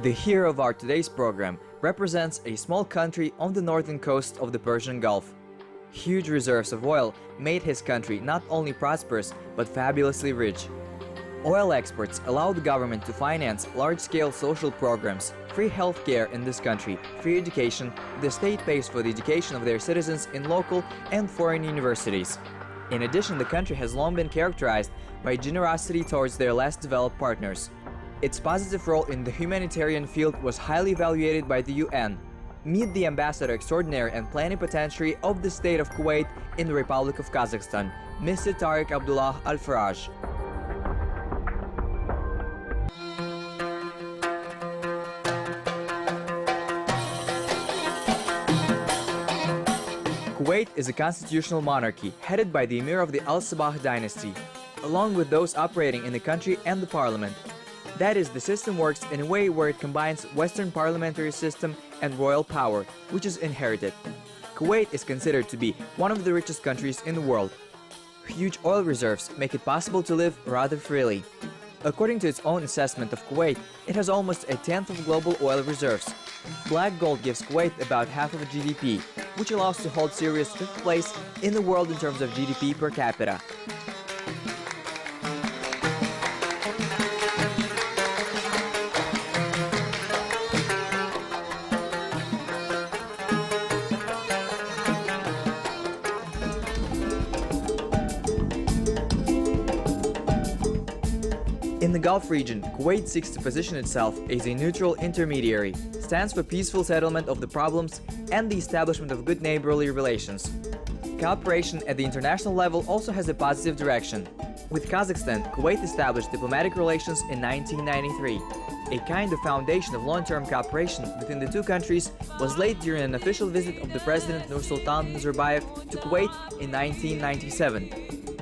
The hero of our today's program represents a small country on the northern coast of the Persian Gulf. Huge reserves of oil made his country not only prosperous but fabulously rich. Oil exports allow the government to finance large-scale social programs, free healthcare in this country, free education. The state pays for the education of their citizens in local and foreign universities. In addition, the country has long been characterized by generosity towards their less developed partners. Its positive role in the humanitarian field was highly evaluated by the UN. Meet the Ambassador Extraordinary and Plenipotentiary of the State of Kuwait in the Republic of Kazakhstan, Mr. Tariq Abdullah Al-Faraj. Kuwait is a constitutional monarchy headed by the Emir of the Al-Sabah dynasty, along with those operating in the country and the parliament. That is, the system works in a way where it combines Western parliamentary system and royal power, which is inherited. Kuwait is considered to be one of the richest countries in the world. Huge oil reserves make it possible to live rather freely. According to its own assessment of Kuwait, it has almost a tenth of global oil reserves. Black gold gives Kuwait about half of GDP, which allows to hold serious fifth place in the world in terms of GDP per capita. In the Gulf region, Kuwait seeks to position itself as a neutral intermediary, stands for peaceful settlement of the problems and the establishment of good neighborly relations. Cooperation at the international level also has a positive direction. With Kazakhstan, Kuwait established diplomatic relations in 1993. A kind of foundation of long-term cooperation between the two countries was laid during an official visit of the President Nursultan Nazarbayev to Kuwait in 1997.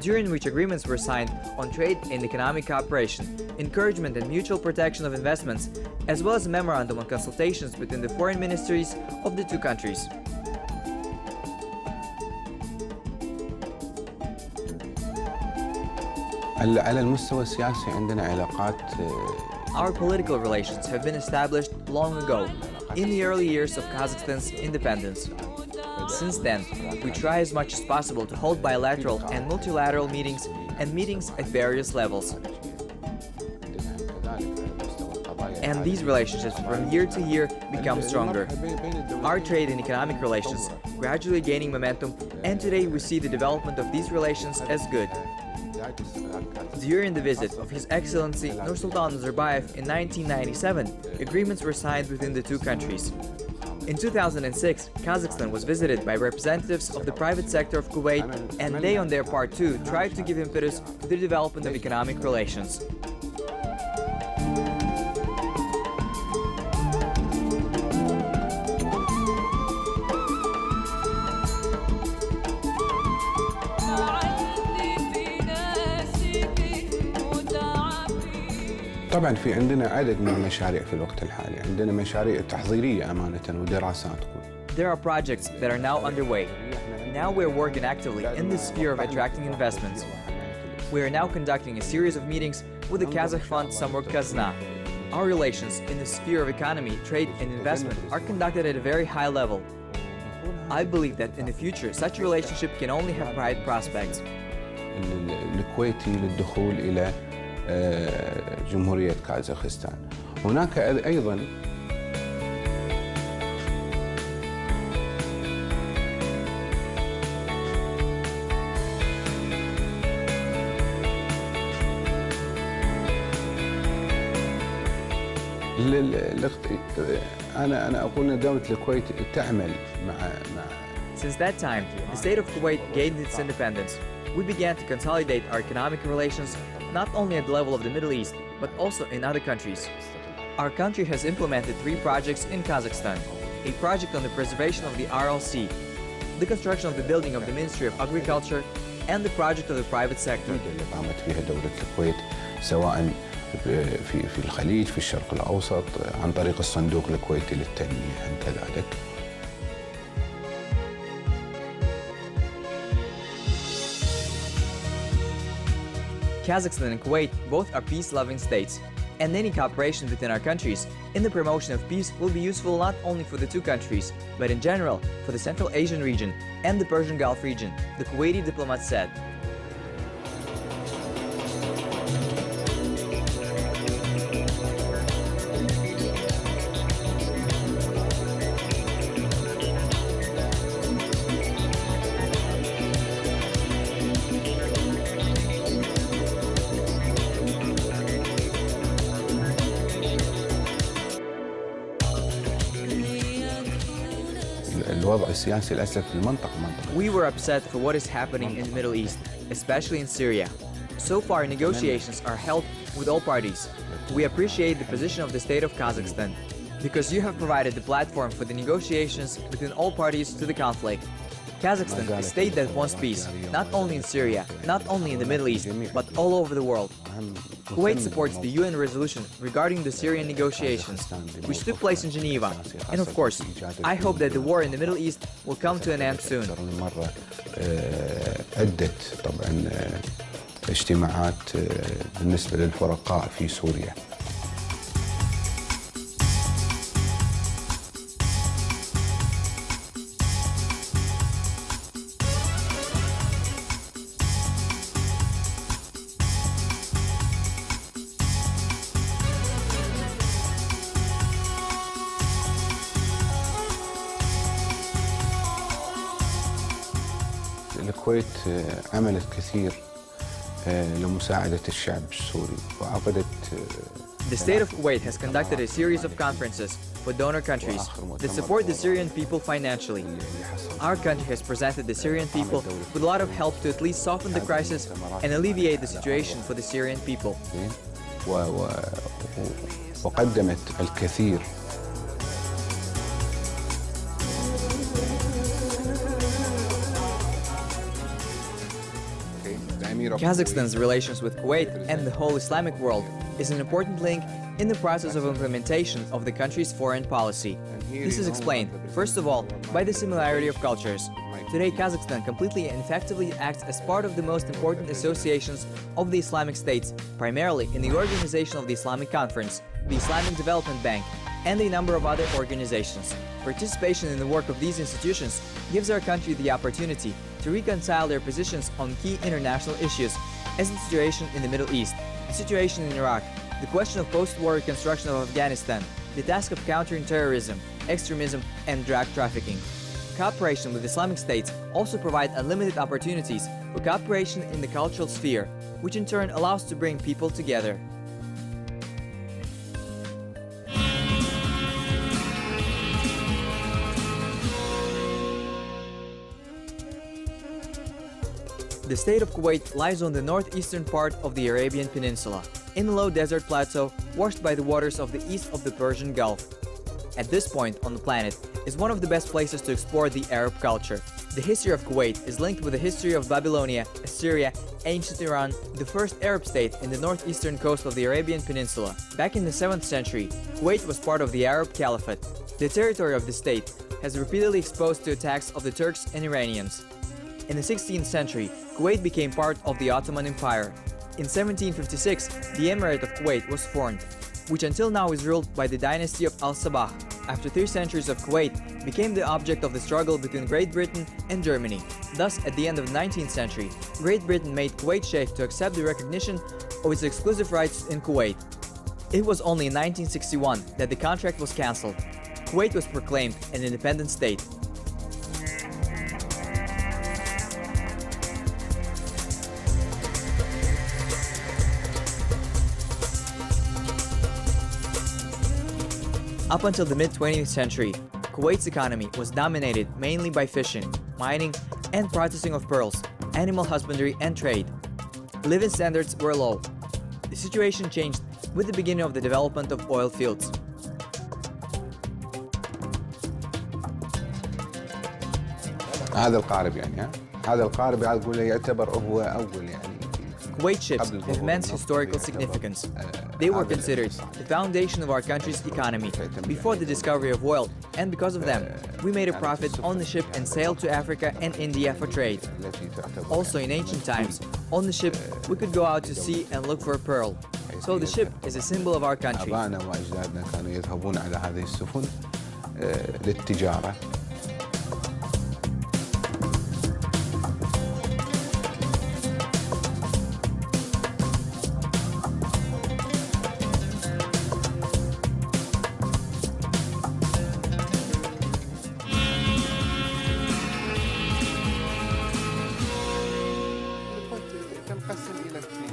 During which agreements were signed on trade and economic cooperation, encouragement and mutual protection of investments, as well as a memorandum on consultations between the foreign ministries of the two countries. على المستوى السياسي عندنا علاقات. Our political relations have been established long ago, in the early years of Kazakhstan's independence. Since then, we try as much as possible to hold bilateral and multilateral meetings and meetings at various levels. And these relationships from year to year become stronger. Our trade and economic relations gradually gaining momentum, and today we see the development of these relations as good. During the visit of His Excellency Nursultan Nazarbayev in 1997, agreements were signed within the two countries. In 2006, Kazakhstan was visited by representatives of the private sector of Kuwait, and they on their part too tried to give impetus to the development of economic relations. طبعا في عندنا عدد من المشاريع في الوقت الحالي، عندنا مشاريع تحضيرية أمانة ودراسات. There are projects that are now underway. Now we're working actively in the sphere of attracting investments. We are now conducting a series of meetings with the Kazakh fund Samurg Kazna. Our relations in the sphere of economy, trade and investment are conducted at a very high level. I believe that in the future such a relationship can only have bright prospects. الكويتي للدخول إلى جمهورية كازاخستان. هناك أيضا أنا أقول أن دولة الكويت تعمل مع Since that time, the state of Kuwait gained its independence. We began to consolidate our economic relations not only at the level of the Middle East, but also in other countries. Our country has implemented 3 projects in Kazakhstan. A project on the preservation of the RLC, the construction of the building of the Ministry of Agriculture, and the project of the private sector. اللي قامت فيها دولة الكويت سواء في الخليج في الشرق الأوسط عن طريق الصندوق الكويتي للتنمية كذلك. Kazakhstan and Kuwait both are peace-loving states, and any cooperation between our countries in the promotion of peace will be useful not only for the two countries, but in general for the Central Asian region and the Persian Gulf region, the Kuwaiti diplomat said. الوضع السياسي للأسف في المنطقة We were upset for what is happening in the Middle East, especially in Syria. So far, negotiations are held with all parties. We appreciate the position of the state of Kazakhstan, because you have provided the platform for the negotiations between all parties to the conflict. Kazakhstan is a state that wants peace, not only in Syria, not only in the Middle East, but all over the world. Kuwait supports the UN resolution regarding the Syrian negotiations, which took place in Geneva. And of course, I hope that the war in the Middle East will come to an end soon. عدة طبعا اجتماعات بالنسبة للفرقاء في سوريا. الكويت عملت كثير لمساعدة الشعب السوري وعقدت The state of Kuwait has conducted a series of conferences for donor countries that support the Syrian people financially. Our country has presented the Syrian people with a lot of help to at least soften the crisis and alleviate the situation for the Syrian people. وقدمت الكثير. Kazakhstan's relations with Kuwait and the whole Islamic world is an important link in the process of implementation of the country's foreign policy. This is explained, first of all, by the similarity of cultures. Today, Kazakhstan completely and effectively acts as part of the most important associations of the Islamic states, primarily in the organization of the Islamic Conference, the Islamic Development Bank, and a number of other organizations. Participation in the work of these institutions gives our country the opportunity to reconcile their positions on key international issues, as the situation in the Middle East, the situation in Iraq, the question of post-war reconstruction of Afghanistan, the task of countering terrorism, extremism, and drug trafficking. Cooperation with Islamic states also provide unlimited opportunities for cooperation in the cultural sphere, which in turn allows to bring people together. The state of Kuwait lies on the northeastern part of the Arabian Peninsula, in a low desert plateau washed by the waters of the east of the Persian Gulf. At this point on the planet is one of the best places to explore the Arab culture. The history of Kuwait is linked with the history of Babylonia, Assyria, ancient Iran, the first Arab state in the northeastern coast of the Arabian Peninsula. Back in the 7th century, Kuwait was part of the Arab Caliphate. The territory of the state has repeatedly exposed to attacks of the Turks and Iranians. In the 16th century, Kuwait became part of the Ottoman Empire. In 1756, the Emirate of Kuwait was formed, which until now is ruled by the dynasty of Al-Sabah. After 3 centuries of Kuwait became the object of the struggle between Great Britain and Germany. Thus, at the end of the 19th century, Great Britain made Kuwait Sheikh to accept the recognition of its exclusive rights in Kuwait. It was only in 1961 that the contract was cancelled. Kuwait was proclaimed an independent state. Up until the mid-20th century, Kuwait's economy was dominated mainly by fishing, mining, and processing of pearls, animal husbandry, and trade. Living standards were low. The situation changed with the beginning of the development of oil fields. هذا القارب يعني هذا القارب أقول يعتبر هو أول يعني Kuwait ships have immense historical significance. They were considered the foundation of our country's economy before the discovery of oil, and because of them, we made a profit on the ship and sailed to Africa and India for trade. Also in ancient times, on the ship, we could go out to sea and look for a pearl. So the ship is a symbol of our country. آبائنا وأجدادنا كانوا يذهبون على هذه السفن للتجارة.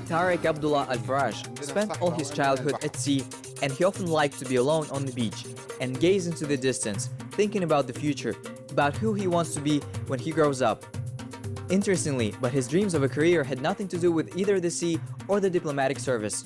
Tarek Abdullah Al-Faraj spent all his childhood at sea, and he often liked to be alone on the beach and gaze into the distance, thinking about the future, about who he wants to be when he grows up. Interestingly, but his dreams of a career had nothing to do with either the sea or the diplomatic service.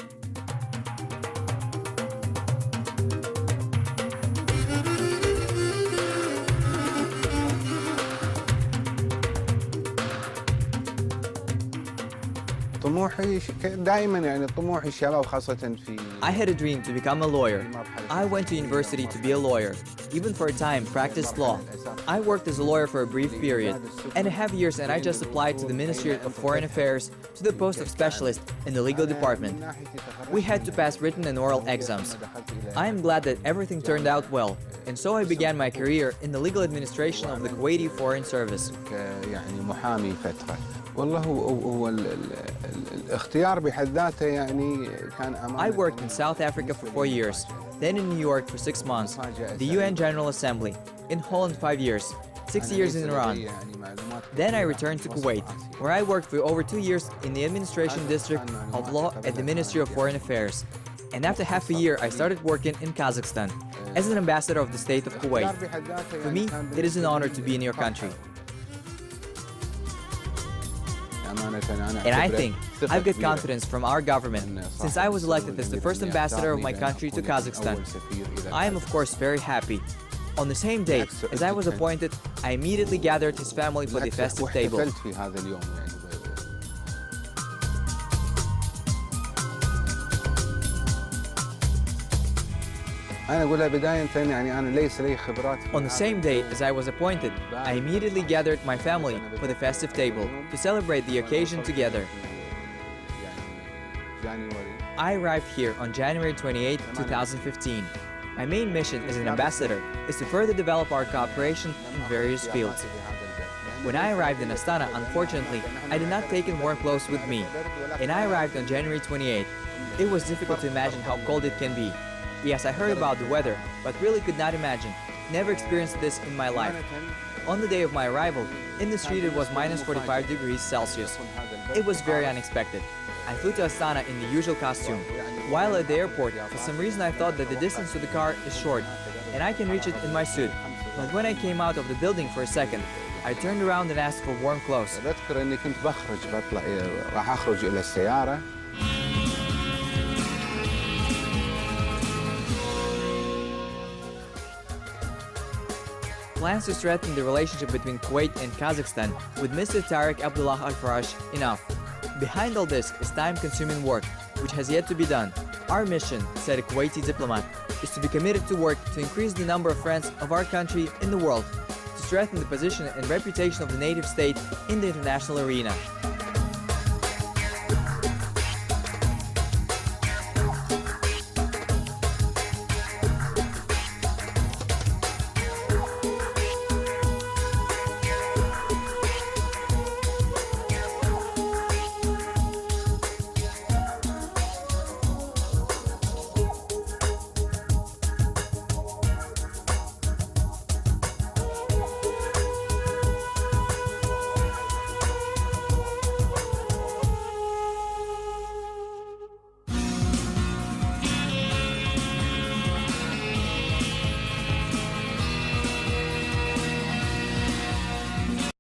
طموحي دائما يعني طموحي الشباب خاصة في I had a dream to become a lawyer. I went to university to be a lawyer. Even for a time, practiced law. I worked as a lawyer for a brief period, and a half years, and I just applied to the Ministry of Foreign Affairs to the post of specialist in the legal department. We had to pass written and oral exams. I am glad that everything turned out well, and so I began my career in the legal administration of the Kuwaiti Foreign Service. يعني محامي فترة. والله هو الاختيار بحد ذاته يعني كان I worked in South Africa for 4 years, then in New York for 6 months, the UN General Assembly, in Holland 5 years, 6 years in Iran. Then I returned to Kuwait, where I worked for over 2 years in the administration district of law at the Ministry of Foreign Affairs. And after half a year, I started working in Kazakhstan as an ambassador of the state of Kuwait. For me, it is an honor to be in your country. And I think I've got confidence from our government since I was elected as the first ambassador of my country to Kazakhstan. I am of course very happy. On the same day as I was appointed, I immediately gathered his family for the festive table. On the same day as I was appointed, I immediately gathered my family for the festive table to celebrate the occasion together. I arrived here on January 28, 2015. My main mission as an ambassador is to further develop our cooperation in various fields. When I arrived in Astana, unfortunately, I did not take in warm clothes with me, and I arrived on January 28. It was difficult to imagine how cold it can be. Yes, I heard about the weather, but really could not imagine. Never experienced this in my life. On the day of my arrival, in the street it was minus 45 degrees Celsius. It was very unexpected. I flew to Astana in the usual costume. While at the airport, for some reason I thought that the distance to the car is short, and I can reach it in my suit. But when I came out of the building for a second, I turned around and asked for warm clothes. Plans to strengthen the relationship between Kuwait and Kazakhstan with Mr. Tarek Abdullah Al-Faraj enough. Behind all this is time-consuming work, which has yet to be done. Our mission, said a Kuwaiti diplomat, is to be committed to work to increase the number of friends of our country in the world, to strengthen the position and reputation of the native state in the international arena.